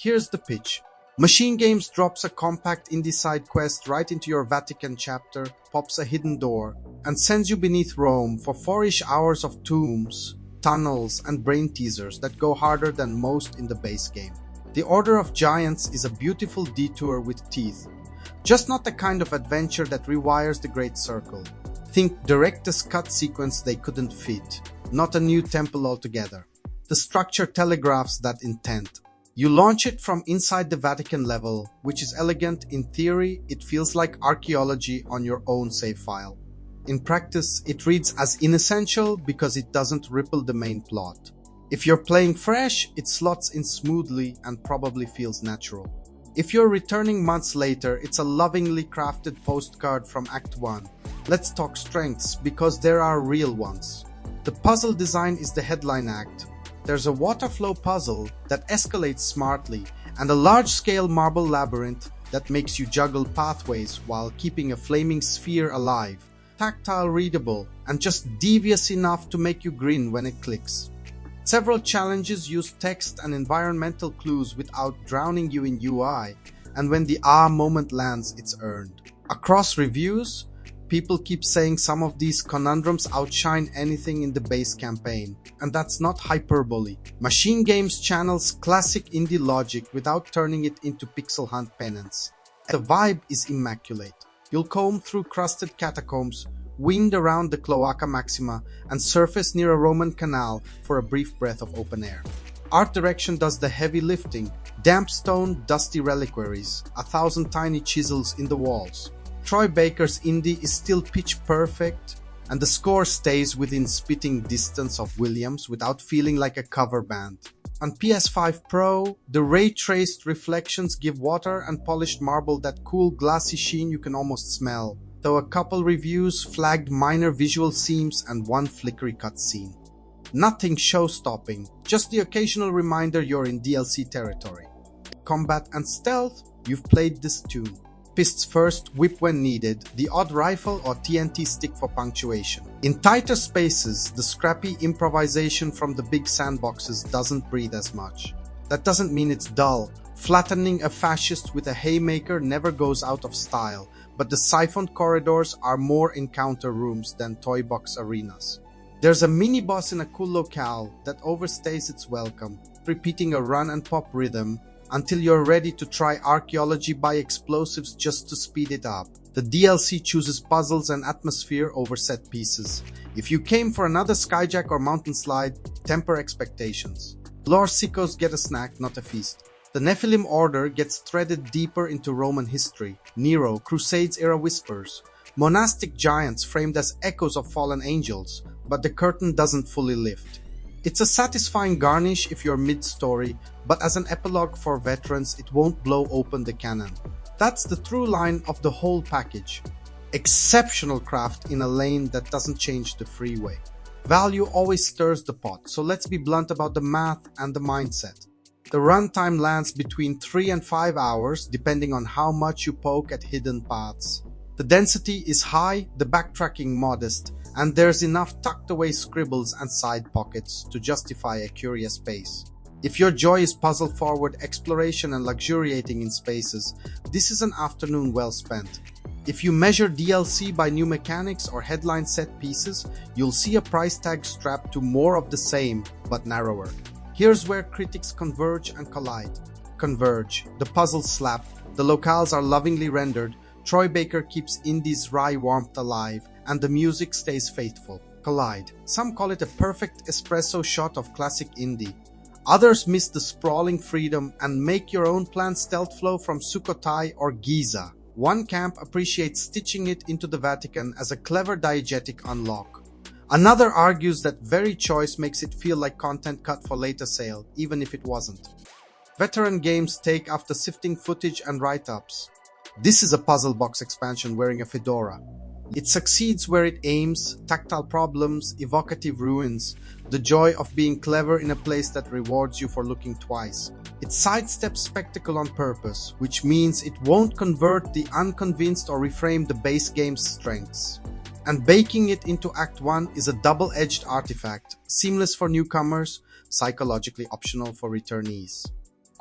Here's the pitch. Machine Games drops a compact indie side quest right into your Vatican chapter, pops a hidden door, and sends you beneath Rome for 4-ish hours of tombs, tunnels, and brain teasers that go harder than most in the base game. The Order of Giants is a beautiful detour with teeth. Just not the kind of adventure that rewires the Great Circle. Think director's cut sequence they couldn't fit, not a new temple altogether. The structure telegraphs that intent. You launch it from inside the Vatican level, which is elegant. In theory, it feels like archaeology on your own save file. In practice, it reads as inessential because it doesn't ripple the main plot. If you're playing fresh, it slots in smoothly and probably feels natural. If you're returning months later, it's a lovingly crafted postcard from Act 1. Let's talk strengths, because there are real ones. The puzzle design is the headline act. There's a water flow puzzle that escalates smartly, and a large-scale marble labyrinth that makes you juggle pathways while keeping a flaming sphere alive. Tactile readable, and just devious enough to make you grin when it clicks. Several challenges use text and environmental clues without drowning you in UI, and when the ah moment lands, it's earned. Across reviews, people keep saying some of these conundrums outshine anything in the base campaign, and that's not hyperbole. Machine Games channels classic indie logic without turning it into pixel hunt penance. The vibe is immaculate. You'll comb through crusted catacombs, wind around the Cloaca Maxima, and surface near a Roman canal for a brief breath of open air. Art direction does the heavy lifting. Damp stone, dusty reliquaries, 1,000 tiny chisels in the walls. Troy Baker's Indy is still pitch perfect, and the score stays within spitting distance of Williams without feeling like a cover band. On PS5 Pro, the ray-traced reflections give water and polished marble that cool glassy sheen you can almost smell, though a couple reviews flagged minor visual seams and one flickery cutscene. Nothing show-stopping, just the occasional reminder you're in DLC territory. Combat and stealth, you've played this tune. Fists first, whip when needed, the odd rifle or TNT stick for punctuation. In tighter spaces, the scrappy improvisation from the big sandboxes doesn't breathe as much. That doesn't mean it's dull. Flattening a fascist with a haymaker never goes out of style, but the siphoned corridors are more encounter rooms than toy box arenas. There's a mini-boss in a cool locale that overstays its welcome, repeating a run and pop rhythm until you're ready to try archaeology by explosives just to speed it up. The DLC chooses puzzles and atmosphere over set pieces. If you came for another skyjack or mountain slide, temper expectations. Lore sickos get a snack, not a feast. The Nephilim Order gets threaded deeper into Roman history. Nero, Crusades-era whispers. Monastic giants framed as echoes of fallen angels, but the curtain doesn't fully lift. It's a satisfying garnish if you're mid-story, but as an epilogue for veterans, it won't blow open the canon. That's the through line of the whole package. Exceptional craft in a lane that doesn't change the freeway. Value always stirs the pot, so let's be blunt about the math and the mindset. The runtime lands between 3 and 5 hours, depending on how much you poke at hidden paths. The density is high, the backtracking modest, and there's enough tucked away scribbles and side pockets to justify a curious pace. If your joy is puzzle-forward exploration and luxuriating in spaces, this is an afternoon well spent. If you measure DLC by new mechanics or headline set pieces, you'll see a price tag strapped to more of the same, but narrower. Here's where critics converge and collide. Converge. The puzzles slap, the locales are lovingly rendered, Troy Baker keeps Indy's wry warmth alive, and the music stays faithful. Collide. Some call it a perfect espresso shot of classic Indy. Others miss the sprawling freedom and make your own planned stealth flow from Sukhothai or Giza. One camp appreciates stitching it into the Vatican as a clever diegetic unlock. Another argues that very choice makes it feel like content cut for later sale, even if it wasn't. Veteran games take after sifting footage and write-ups. This is a puzzle box expansion wearing a fedora. It succeeds where it aims, tactile problems, evocative ruins, the joy of being clever in a place that rewards you for looking twice. It sidesteps spectacle on purpose, which means it won't convert the unconvinced or reframe the base game's strengths. And baking it into Act 1 is a double-edged artifact, seamless for newcomers, psychologically optional for returnees.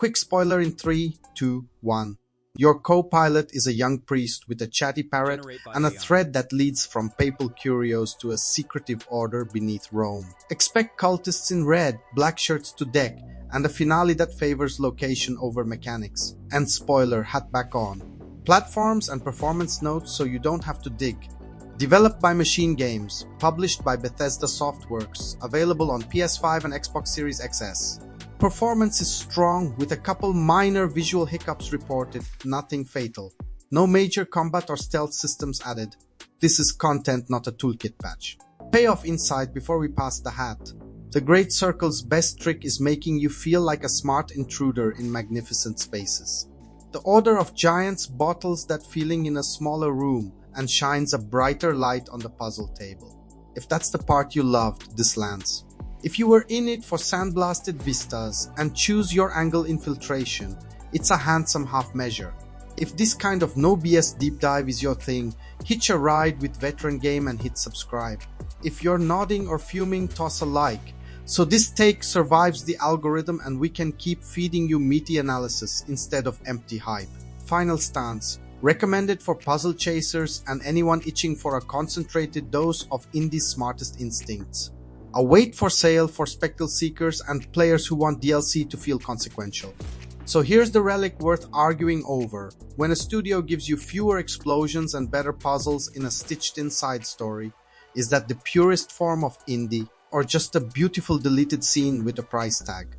Quick spoiler in 3, 2, 1. Your co-pilot is a young priest with a chatty parrot and a thread that leads from papal curios to a secretive order beneath Rome. Expect cultists in red, black shirts to deck, and a finale that favors location over mechanics. And spoiler, hat back on. Platforms and performance notes so you don't have to dig. Developed by Machine Games, published by Bethesda Softworks, available on PS5 and Xbox Series XS. Performance is strong, with a couple minor visual hiccups reported, nothing fatal. No major combat or stealth systems added. This is content, not a toolkit patch. Payoff insight before we pass the hat. The Great Circle's best trick is making you feel like a smart intruder in magnificent spaces. The Order of Giants bottles that feeling in a smaller room and shines a brighter light on the puzzle table. If that's the part you loved, this lands. If you were in it for sandblasted vistas and choose your angle infiltration, it's a handsome half measure. If this kind of no BS deep dive is your thing, hitch a ride with Veteran Game and hit subscribe. If you're nodding or fuming, toss a like, so this take survives the algorithm and we can keep feeding you meaty analysis instead of empty hype. Final stance. Recommended for puzzle chasers and anyone itching for a concentrated dose of Indy's smartest instincts. A wait for sale for spectacle seekers and players who want DLC to feel consequential. So here's the relic worth arguing over. When a studio gives you fewer explosions and better puzzles in a stitched-in side story, is that the purest form of indie, or just a beautiful deleted scene with a price tag?